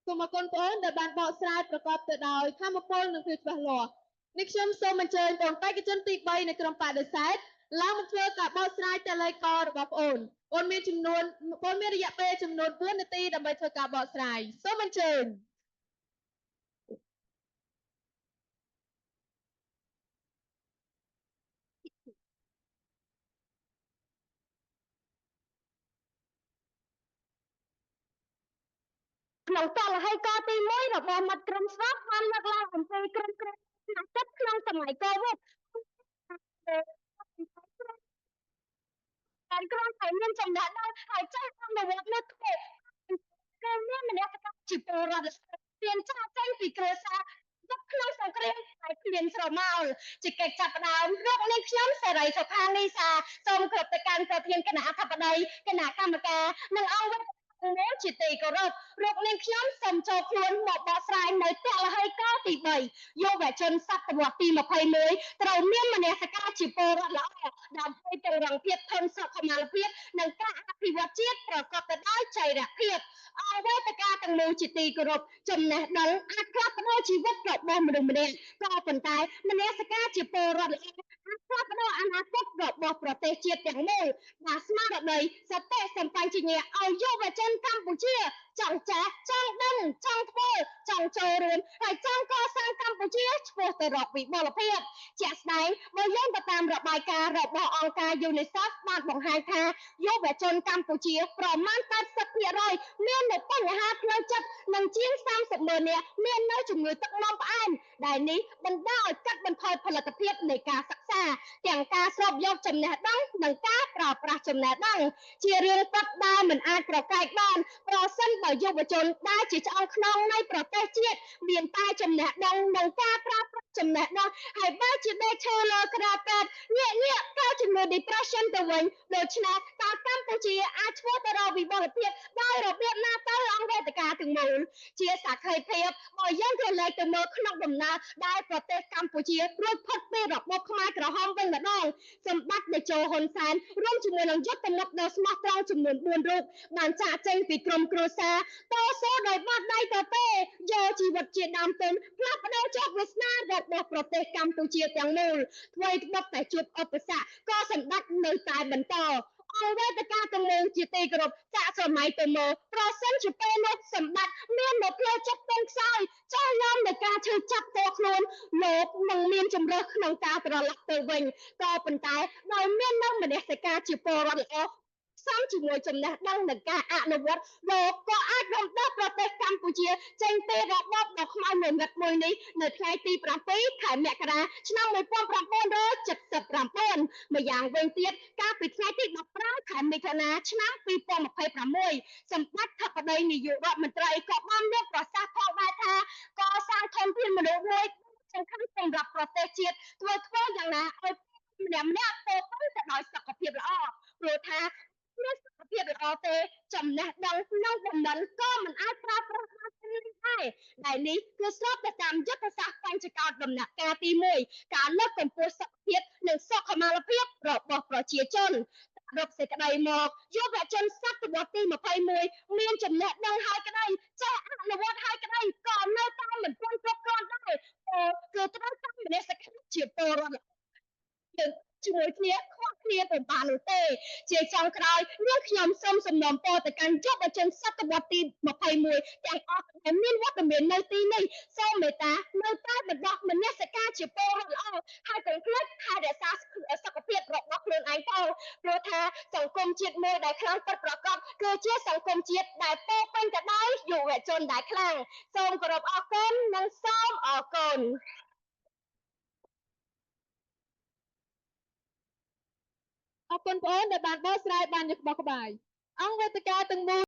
សូមអរគុណបងដែលបានបកស្រាយប្រកបទៅដោយធម៌ពលនិងភាពច្បាស់លាស់នេះខ្ញុំសូមអញ្ជើញបងបេក្ខជនទី3នៅក្រុមបដិសេធឡើងមកធ្វើការបកស្រាយតលេខរបស់បងមានរយៈពេលចំនួន4នាទីដើម្បីធ្វើការបកស្រាយសូមអញ្ជើញក្នុងតលហេតុការណ៍ទី1របស់មិត្តក្រុមស្វាប់បានលើកឡើងអំពីក្រុមគ្រួសារចិត្តក្នុងសម័យកូវីដតែគ្រាន់តែមានចំណេះដឹងហើយចេះអនុវត្តនៅធ្វើគឺមានមនសិការជាពលរដ្ឋទានចាស់ចេញពីគ្រួសារយកក្នុងសង្គ្រាមហើយគ្មានស្រមោលជាកិច្ចចាប់ផ្ដើមរកនេះខ្ញុំសេរីសុខានីសាសូមគោរពទៅកាន់ប្រធានគណៈអធិបតីគណៈកម្មការនិងអង្គវិទ្យាល័យជាទីគោរពរកនេះខ្ញុំសូមចូលខ្លួនមកបកស្រាយនៅតលហេតុការណ៍ទី3យុវជនសតវត្សទី21ត្រូវមានមនសិការជាពលរដ្ឋល្អដើម្បីពង្រឹងភាពធន់សុខុមាលភាពនិងការអភិវឌ្ឍជាតិប្រកបទៅដោយចីរភាពអវេទកាទាំងមូលជាទីគោរពចំណេះដឹងអាចផ្លាស់ប្ដូរជីវិតរបស់មនុស្សម្នាក់ក៏ប៉ុន្តែមនសិការជាពលរដ្ឋល្អអាចផ្លាស់ប្ដូរអនាគតរបស់ប្រទេសជាតិទាំងមូលដែលស្មារតីសតិសម្បញ្ញៈឲ្យយុវជនកម្ពុជាចង់ចេះចង់ដឹងចង់ធ្វើចង់ចូលរួមហើយចង់កសាងកម្ពុជាឆ្ពោះទៅរកវិបុលភាពជាក់ស្ដែងបើយើងទៅតាមរបាយការណ៍របស់អង្គការ UNICEF បានបង្ហាញថាយុវជនកម្ពុជាប្រមាណ80%មាននៅបញ្ហាផ្លូវចិត្តនិងជាង30,000នាក់មាននៅជំងឺទឹកនោមផ្អែមដែលនេះបណ្ដាលឲ្យកាត់បន្ថយផលិតភាពនៃការសិក្សាទាំងការស្រូបយកចំណេះដឹងនិងការប្រើប្រាស់ចំណេះដឹងជារឿងពិតដែលមិនអាចប្រកែកបានប្រសិនបើយុវជនដែលជាឆ្អឹងខ្នងនៃប្រទេសជាតិមានតែចំណេះដឹងនិងការប្រើប្រាស់ចំណេះដឹងហើយបើជាដេកឈើលើក្តារពេទ្យងាកកើតជំងឺ depression ទៅវិញដូច្នេះតើកម្ពុជាអាចធ្វើទៅរកវិបុលភាពដោយរបៀបណាទៅអង្គវេទិកាទាំងមូលជាសក្ខីភាពបើយើងក្រឡេកទៅមើលក្នុងដំណើរដែលប្រទេសកម្ពុជារួចផុតពីរបបខ្មែរក្រហមវិញម្ដងសម្បត្តិតេជោហ៊ុនសែនរួមជាមួយនឹងយុទ្ធមិត្តដ៏ស្មោះត្រង់ចំនួន4រូបបានចាកចេញពីក្រុមគ្រួសារតស៊ូដោយបាត់ដៃទទេយកជីវិតជាដើមទុនផ្លាស់ប្ដូរជោគវាសនារបស់ប្រទេសកម្ពុជាទាំងមូលអ្វីត្បិតតែជួបឧបសគ្គក៏សម្ដេចនៅតែបន្តអង្គវេទិកាទាំងមូលជាទីគោរពចាក់ស្រមៃទៅមើលប្រសិនជាពេលនោះសម្បត្តិមាននៅផ្លូវចិត្តទន់ខ្សោយចោលញោមនៃការឈឺចាប់តខ្លួនលោកនឹងមានជំរើសក្នុងការត្រឡប់ទៅវិញក៏ប៉ុន្តែដោយមាននៅមនសិការជាពលរដ្ឋល្អផ្សំជាមួយចំណេះដឹងនិងការអនុវត្តលោកក៏អាចរំដោះប្រទេសកម្ពុជាចេញពីរបបដ៏ខ្មៅងងឹតមួយនេះនៅថ្ងៃទី7ខែមករាឆ្នាំ1979ម្យ៉ាងវិញទៀតកាលពីថ្ងៃទី15ខែមិថុនាឆ្នាំ2026សម្បត្តិធិបតីនាយករដ្ឋមន្ត្រីក៏បានលើកប្រសាសន៍ផងដែរថាកសាងធនធានមនុស្សមួយសំខាន់សម្រាប់ប្រទេសជាតិធ្វើយ៉ាងណាឲ្យម្នាក់ពោពេញទៅដោយសុខភាពល្អព្រោះថាមានសុខភាពល្អទេចំណេះដឹងនិងបំណិនក៏មិនអាចប្រើប្រាស់បានទេដែរដែលនេះគឺស្របទៅតាមយុទ្ធសាស្ត្របញ្ចកោណដំណាក់កាលទី1ការលើកកម្ពស់សុខភាពនិងសុខុមាលភាពរបស់ប្រជាជនរកសេចក្តីមកយុវជនសតវត្សទី21មានចំណេះដឹងហើយក្តីចេះអនុវត្តហើយក្តីក៏នៅតែមិនទាន់គ្រប់គ្រាន់ដែរគឺត្រូវតាមមនសិការជាពលរដ្ឋយើងជាមួយគ្នាខុសគ្នាទៅបាននោះទេជាចុងក្រោយនាងខ្ញុំសូមសំណូមពរទៅកាន់យុវជនសតវត្សទី21ទាំងអស់ដែលមានវត្តមាននៅទីនេះសូមមេត្តានៅតែបណ្ដោះមនសិការជាពលរដ្ឋល្អហើយកុំភ្លេចថែរក្សាសុខភាពរបស់ខ្លួនឯងផងព្រោះថាសង្គមជាតិមួយដែលខ្លាំងពិតប្រាកដគឺជាសង្គមជាតិដែលពោពេញទៅដោយយុវជនដែលខ្លាំងសូមគោរពអរគុណនិងសូមអរគុណអរគុណបងដែលបានបកស្រាយបានយ៉ាងក្បោះក្បាយអង្គវេទិកាទាំងមូល